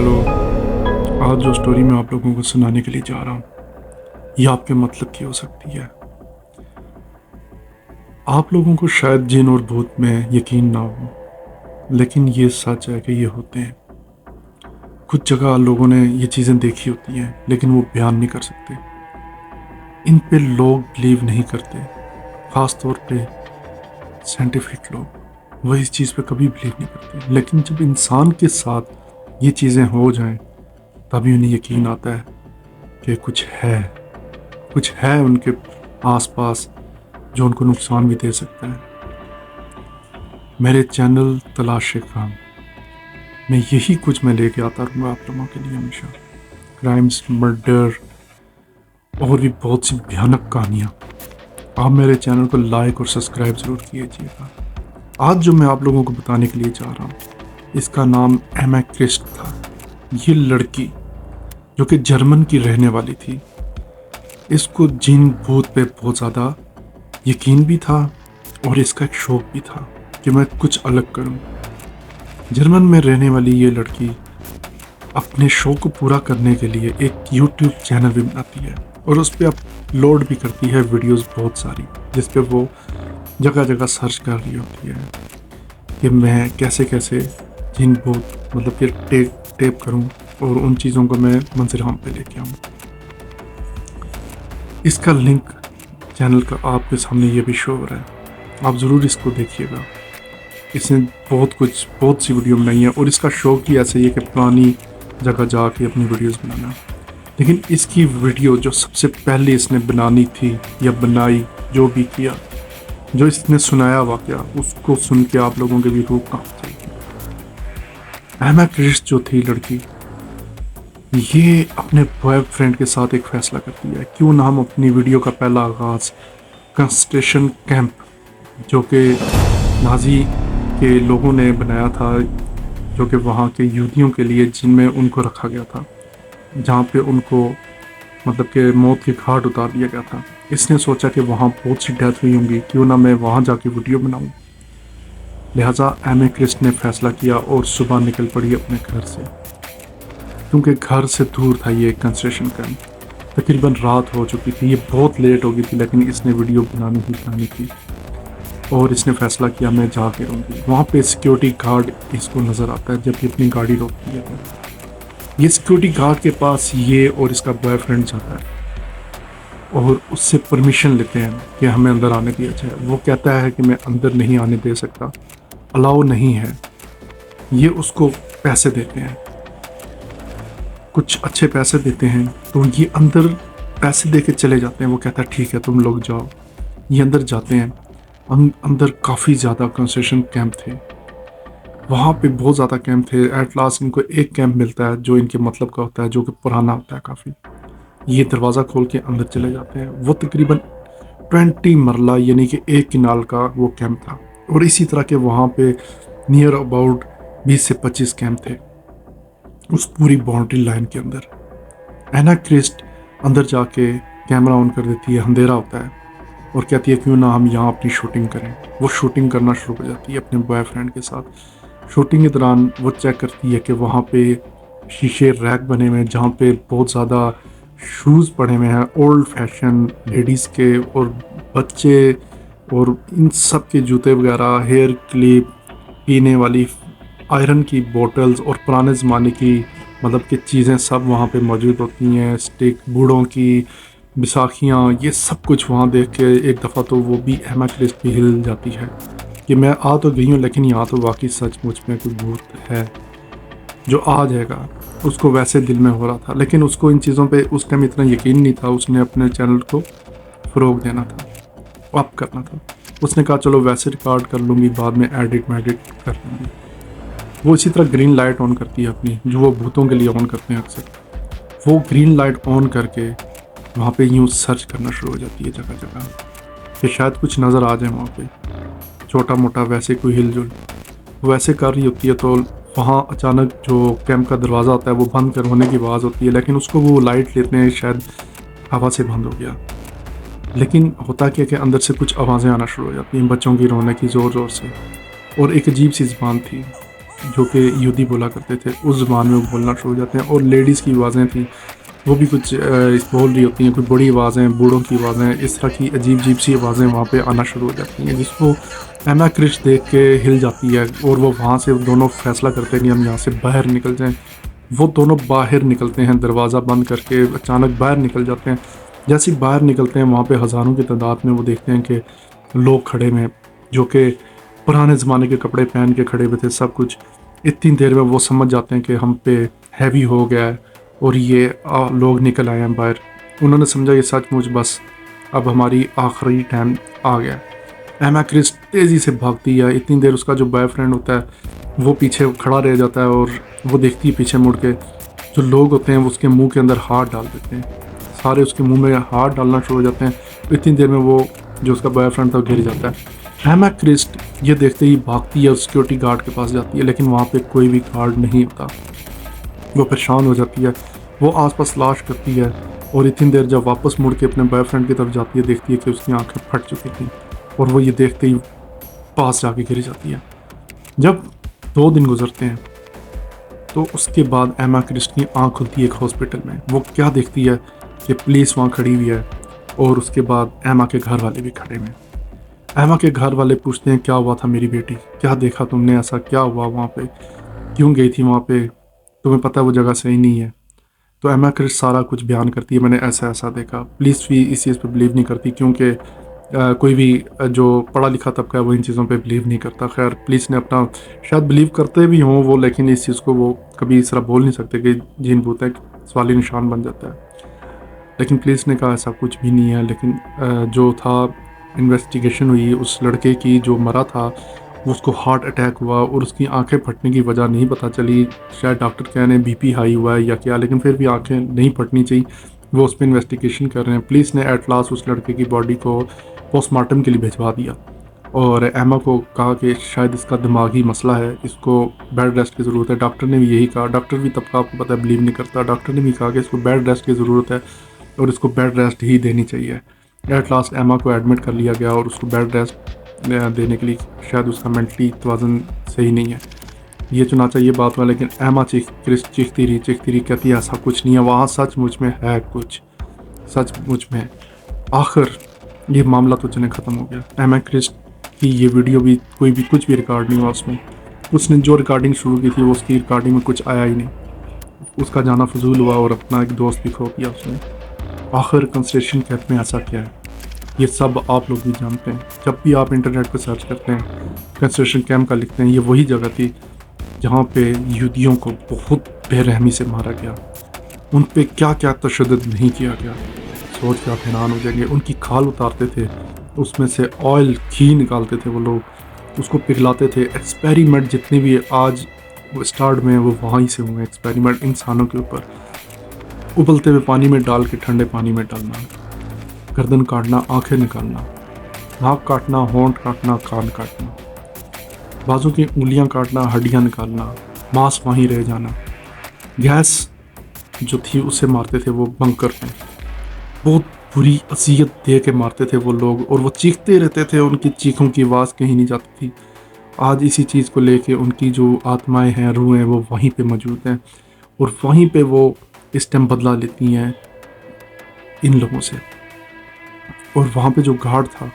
Hello. आज जो story मैं आप लोगों को सुनाने के लिए जा रहा हूँ ये आपके मतलब की हो सकती है। आप लोगों को शायद जिन और भूत में यकीन ना हो, लेकिन ये सच है कि ये होते हैं। कुछ जगह लोगों ने ये चीज़ें देखी होती हैं लेकिन वो बयान नहीं कर सकते। इन पे लोग बिलीव नहीं करते, ख़ास तौर पे साइंटिफिक लोग। वह इस चीज़ पे कभी बिलीव नहीं करते, लेकिन जब इंसान के साथ ये चीज़ें हो जाएं तभी उन्हें यकीन आता है कि कुछ है उनके आसपास जो उनको नुकसान भी दे सकता है। मेरे चैनल तलाश खान में यही कुछ मैं लेके आता रहूँगा आप लोगों के लिए हमेशा। क्राइम्स, मर्डर और भी बहुत सी भयानक कहानियाँ। आप मेरे चैनल को लाइक और सब्सक्राइब ज़रूर कीजिएगा। आज जो मैं आप लोगों को बताने के लिए जा रहा हूँ इसका नाम एमा क्रिस्ट था। ये लड़की जो कि जर्मन की रहने वाली थी, इसको जिन भूत पे बहुत ज़्यादा यकीन भी था और इसका एक शौक भी था कि मैं कुछ अलग करूं। जर्मन में रहने वाली ये लड़की अपने शौक को पूरा करने के लिए एक यूट्यूब चैनल भी बनाती है और उस पर अपलोड भी करती है वीडियोस बहुत सारी, जिस पे वो जगह जगह सर्च कर रही होती है कि मैं कैसे कैसे जिन भूत मतलब कि टेप करूं और उन चीज़ों को मैं मंजर आम पे लेके आऊँ। इसका लिंक चैनल का आपके सामने ये भी शो हो रहा है, आप ज़रूर इसको देखिएगा। इसने बहुत सी वीडियो बनाई है और इसका शौक ही ऐसे ही है कि पुरानी जगह जाके अपनी वीडियोस बनाना। लेकिन इसकी वीडियो जो सबसे पहले इसने बनानी थी या बनाई, जो भी किया, जो इसने सुनाया वाकया, उसको सुन के आप लोगों के भी रूह कांप जाएगी। एमा क्रिस्ट जो थी लड़की, ये अपने बॉयफ्रेंड के साथ एक फ़ैसला करती है क्यों ना हम अपनी वीडियो का पहला आगाज़ कंसंट्रेशन कैंप जो कि नाज़ी के लोगों ने बनाया था, जो कि वहाँ के यहूदियों के लिए जिनमें उनको रखा गया था, जहाँ पे उनको मतलब कि मौत के घाट उतार दिया गया था। इसने सोचा कि वहाँ बहुत सी डेथ हुई होंगी, क्यों ना मैं वहाँ जाके वीडियो बनाऊँ। लिहाजा एमा क्रिस्ट ने फ़ैसला किया और सुबह निकल पड़ी अपने घर से, क्योंकि घर से दूर था ये कंसंट्रेशन कैंप। तकरीबन रात हो चुकी थी, ये बहुत लेट हो गई थी, लेकिन इसने वीडियो बनानी थी और इसने फ़ैसला किया मैं जाके रहूँगी। वहाँ पे सिक्योरिटी गार्ड इसको नज़र आता है जब ये अपनी गाड़ी रोकती है। ये सिक्योरिटी गार्ड के पास ये और इसका बॉयफ्रेंड जाता है और उससे परमिशन लेते हैं कि हमें अंदर आने दिया जाए। वो कहता है कि मैं अंदर नहीं आने दे सकता, अलाउ नहीं है। ये उसको पैसे देते हैं, कुछ अच्छे पैसे देते हैं, तो ये अंदर पैसे दे के चले जाते हैं। वो कहता है ठीक है तुम लोग जाओ। ये अंदर जाते हैं। अंदर काफ़ी ज़्यादा कंसंट्रेशन कैंप थे, वहाँ पे बहुत ज़्यादा कैंप थे। एट लास्ट इनको एक कैंप मिलता है जो इनके मतलब का होता है, जो कि पुराना होता है काफ़ी। ये दरवाज़ा खोल के अंदर चले जाते हैं। वो तकरीबन 20 मरला यानी कि एक किनाल का वो कैंप था और इसी तरह के वहाँ पे नियर अबाउट 20 से 25 कैंप थे उस पूरी बाउंड्री लाइन के अंदर। एमा क्रिस्ट अंदर जाके कैमरा ऑन कर देती है, अंधेरा होता है, और कहती है क्यों ना हम यहाँ अपनी शूटिंग करें। वो शूटिंग करना शुरू हो जाती है अपने बॉयफ्रेंड के साथ। शूटिंग के दौरान वो चेक करती है कि वहाँ पे शीशे रैक बने हुए हैं जहाँ पे बहुत ज़्यादा शूज़ पड़े हुए हैं, ओल्ड फैशन लेडीज़ के और बच्चे, और इन सब के जूते वगैरह, हेयर क्लिप, पीने वाली आयरन की बोतल्स और पुराने ज़माने की मतलब कि चीज़ें सब वहाँ पे मौजूद होती हैं। स्टिक, बूढ़ों की बिसाखियाँ, ये सब कुछ वहाँ देख के एक दफ़ा तो वो भी एमा क्रिस्ट भी हिल जाती है कि मैं आ तो गई हूँ लेकिन यहाँ तो वाकई सचमुच में कोई भूत है जो आ जाएगा। उसको वैसे दिल में हो रहा था, लेकिन उसको इन चीज़ों पे उस टाइम इतना यकीन नहीं था। उसने अपने चैनल को फ़रोग देना था, अप करना था। उसने कहा चलो वैसे रिकॉर्ड कर लूँगी, बाद में एडिट कर लूँगी। वो इसी तरह ग्रीन लाइट ऑन करती है अपनी, जो वो भूतों के लिए ऑन करते हैं अक्सर। वो ग्रीन लाइट ऑन करके वहाँ पे यूँ सर्च करना शुरू हो जाती है जगह जगह कि शायद कुछ नज़र आ जाए वहाँ पे, छोटा मोटा वैसे कोई हिलजुल। वैसे कर रही होती है तो वहाँ अचानक जो कैंप का दरवाज़ा होता है वो बंद कर होने की आवाज़ होती है, लेकिन उसको वो लाइट लेते हैं शायद हवा से बंद हो गया। लेकिन होता क्या कि अंदर से कुछ आवाज़ें आना शुरू हो जाती हैं, बच्चों की रोने की ज़ोर ज़ोर से, और एक अजीब सी ज़बान थी जो कि यहूदी बोला करते थे, उस ज़बान में वो बोलना शुरू हो जाते हैं। और लेडीज़ की आवाज़ें थी, वो भी कुछ बोल रही होती हैं, कोई बड़ी आवाज़ें, बूढ़ों की आवाज़ें, इस तरह की अजीब अजीब सी आवाज़ें वहाँ पे आना शुरू हो जाती हैं, जिसको एमा क्रिस्ट देख के हिल जाती है। और वो वहाँ से दोनों फैसला करते हैं कि हम यहाँ से बाहर निकल जाएं। वो दोनों बाहर निकलते हैं, दरवाज़ा बंद करके अचानक बाहर निकल जाते हैं। जैसे ही बाहर निकलते हैं, वहाँ पे हज़ारों की तादाद में वो देखते हैं कि लोग खड़े हुए हैं, जो कि पुराने ज़माने के कपड़े पहन के खड़े हुए थे, सब कुछ। इतनी देर में वो समझ जाते हैं कि हम पे हैवी हो गया है और ये लोग निकल आए हैं बाहर। उन्होंने समझा ये सचमुच बस अब हमारी आखिरी टाइम आ गया है। एमा क्रिस्ट तेज़ी से भागती है। इतनी देर उसका जो बॉयफ्रेंड होता है वो पीछे खड़ा रह जाता है, और वो देखती है पीछे मुड़ के, जो लोग होते हैं वो उसके मुंह के अंदर हाथ डाल देते हैं। सारे उसके मुंह में हाथ डालना शुरू हो जाते हैं। तो इतनी देर में वो जो उसका बॉयफ्रेंड था गिर जाता है। एमा क्रिस्ट ये देखते ही भागती है और सिक्योरिटी गार्ड के पास जाती है, लेकिन वहाँ पे कोई भी गार्ड नहीं होता। वो परेशान हो जाती है, वो आसपास तलाश करती है, और इतनी देर जब वापस मुड़ के अपने बॉयफ्रेंड की तरफ जाती है, देखती है कि उसकी आंखें फट चुकी थी, और वो ये देखते ही पास जाके गिर जाती है। जब 2 दिन गुजरते हैं तो उसके बाद एमा क्रिस्ट की आँख खुलती है एक हॉस्पिटल में। वो क्या देखती है कि पुलिस वहाँ खड़ी हुई है, और उसके बाद एमा के घर वाले भी खड़े हैं। एमा के घर वाले पूछते हैं क्या हुआ था मेरी बेटी, क्या देखा तुमने, ऐसा क्या हुआ वहाँ पे, क्यों गई थी वहाँ पे, तुम्हें पता है वो जगह सही नहीं है। तो एमा क्रिस्ट सारा कुछ बयान करती है, मैंने ऐसा ऐसा देखा। पुलिस भी इस चीज़ पे बिलीव नहीं करती, क्योंकि कोई भी जो पढ़ा लिखा तबका है वो इन चीज़ों पे बिलीव नहीं करता। खैर पुलिस ने अपना शायद बिलीव करते भी हों वो, लेकिन इस चीज़ को वो कभी इस तरह बोल नहीं सकते कि जीन भूत है, सवाली निशान बन जाता है। लेकिन पुलिस ने कहा ऐसा कुछ भी नहीं है। लेकिन जो था इन्वेस्टिगेशन हुई उस लड़के की जो मरा था, उसको हार्ट अटैक हुआ और उसकी आंखें फटने की वजह नहीं पता चली। शायद डॉक्टर कहने बीपी हाई हुआ है या क्या, लेकिन फिर भी आंखें नहीं फटनी चाहिए। वो उस पर इन्वेस्टिगेशन कर रहे हैं। पुलिस ने एट लास्ट उस लड़के की बॉडी को पोस्टमार्टम के लिए भिजवा दिया, और एमा को कहा कि शायद इसका दिमागी मसला है, इसको बेड रेस्ट की ज़रूरत है। डॉक्टर ने भी यही कहा। डॉक्टर भी तब का आपको पता है बिलीव नहीं करता। डॉक्टर ने भी कहा कि इसको बेड रेस्ट की ज़रूरत है और इसको बेड रेस्ट ही देनी चाहिए। एट लास्ट एमा को एडमिट कर लिया गया और उसको बेड रेस्ट देने के लिए शायद उसका मेंटली तवाज़ुन सही नहीं है, ये चुनाचा ये बात हुआ। लेकिन एमा चीखती रही कहती है ऐसा कुछ नहीं है, वहाँ सचमुच में है कुछ, सचमुच में। आखिर ये मामला तो चने ख़त्म हो गया। एमा क्रिस्ट की ये वीडियो भी कोई भी कुछ भी रिकॉर्ड नहीं हुआ उसमें। उसने जो रिकॉर्डिंग शुरू की थी वो उसकी रिकॉर्डिंग में कुछ आया ही नहीं। उसका जाना फजूल हुआ और अपना एक दोस्त भी खो दिया उसने। आखिर कंसेशन कैंप में ऐसा क्या है, ये सब आप लोग भी जानते हैं। जब भी आप इंटरनेट पर सर्च करते हैं कंसेशन कैंप का लिखते हैं, ये वही जगह थी जहाँ पे यहूदियों को बहुत बेरहमी से मारा गया। उन पे क्या क्या तशद्दुद नहीं किया गया, सोच के आप हैरान हो जाएंगे। उनकी खाल उतारते थे, उसमें से ऑयल घी निकालते थे वो लोग, उसको पिघलाते थे। एक्सपेरिमेंट जितने भी आज वो स्टार्ट में वो वहीं से हुए एक्सपेरिमेंट इंसानों के ऊपर। उबलते हुए पानी में डाल के ठंडे पानी में डालना, गर्दन काटना, आंखें निकालना, नाक काटना, होंठ काटना, कान काटना, बाजू की उंगलियां काटना, हड्डियां निकालना, मांस वहीं रह जाना। गैस जो थी उसे मारते थे वो बंकर में, बहुत बुरी असियत दे के मारते थे वो लोग, और वो चीखते रहते थे, उनकी चीखों की आवाज़ कहीं नहीं जाती थी। आज इसी चीज़ को लेके उनकी जो आत्माएं हैं, रूह हैं, वो वहीं पे मौजूद हैं, और वहीं पे वो इस टाइम बदला लेती हैं इन लोगों से। और वहाँ पे जो गार्ड था,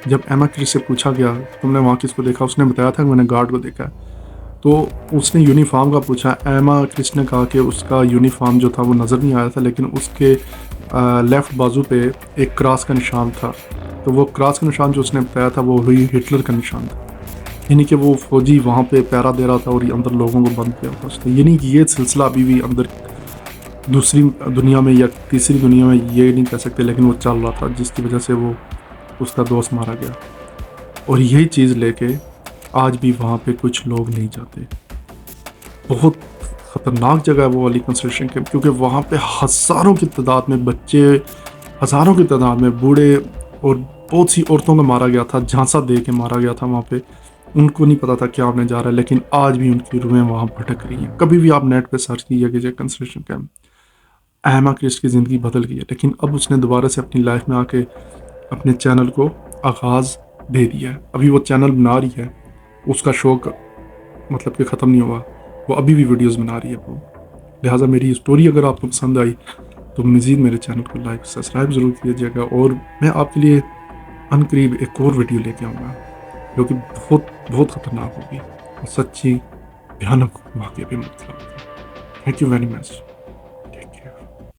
जब एमा क्रिस्ट से पूछा गया तुमने वहाँ किसको देखा, उसने बताया था कि मैंने गार्ड को देखा। तो उसने यूनिफॉर्म का पूछा। एमा क्रिस्ट ने कहा कि उसका यूनिफॉर्म जो था वो नज़र नहीं आया था, लेकिन उसके लेफ़्ट बाजू पे एक क्रॉस का निशान था। तो वो क्रॉस का निशान जो उसने बताया था वो हुई हिटलर का निशान था, यानी कि वो फौजी वहाँ पे पैरा दे रहा था और अंदर लोगों को बंद किया था उसने। यानी कि ये सिलसिला अभी भी अंदर दूसरी दुनिया में या तीसरी दुनिया में ये नहीं कह सकते, लेकिन वो चल रहा था, जिसकी वजह से वो उसका दोस्त मारा गया। और यही चीज़ लेके आज भी वहाँ पे कुछ लोग नहीं जाते। बहुत ख़तरनाक जगह है वो वाली कंसेशन कैंप, क्योंकि वहाँ पे हज़ारों की तादाद में बच्चे, हज़ारों की तादाद में बूढ़े और बहुत सी औरतों को मारा गया था, झांसा दे के मारा गया था वहाँ पे। उनको नहीं पता था क्या होने जा रहा है, लेकिन आज भी उनकी रूहें वहाँ भटक रही हैं। कभी भी आप नेट पे सर्च कीजिए कंसेशन कैंप। एमा क्रिस्ट की ज़िंदगी बदल गई है, लेकिन अब उसने दोबारा से अपनी लाइफ में आके अपने चैनल को आगाज़ दे दिया है। अभी वो चैनल बना रही है, उसका शौक मतलब कि ख़त्म नहीं हुआ, वो अभी भी वीडियोस बना रही है वो। लिहाजा मेरी स्टोरी अगर आपको पसंद आई तो मज़ीद मेरे चैनल को लाइक सब्सक्राइब ज़रूर कीजिएगा, और मैं आपके लिए अनकरीब एक और वीडियो लेके आऊँगा जो कि बहुत बहुत ख़तरनाक होगी और सच्ची भयानक वाक़ये पे मुश्तमिल होगी। Thank you very much.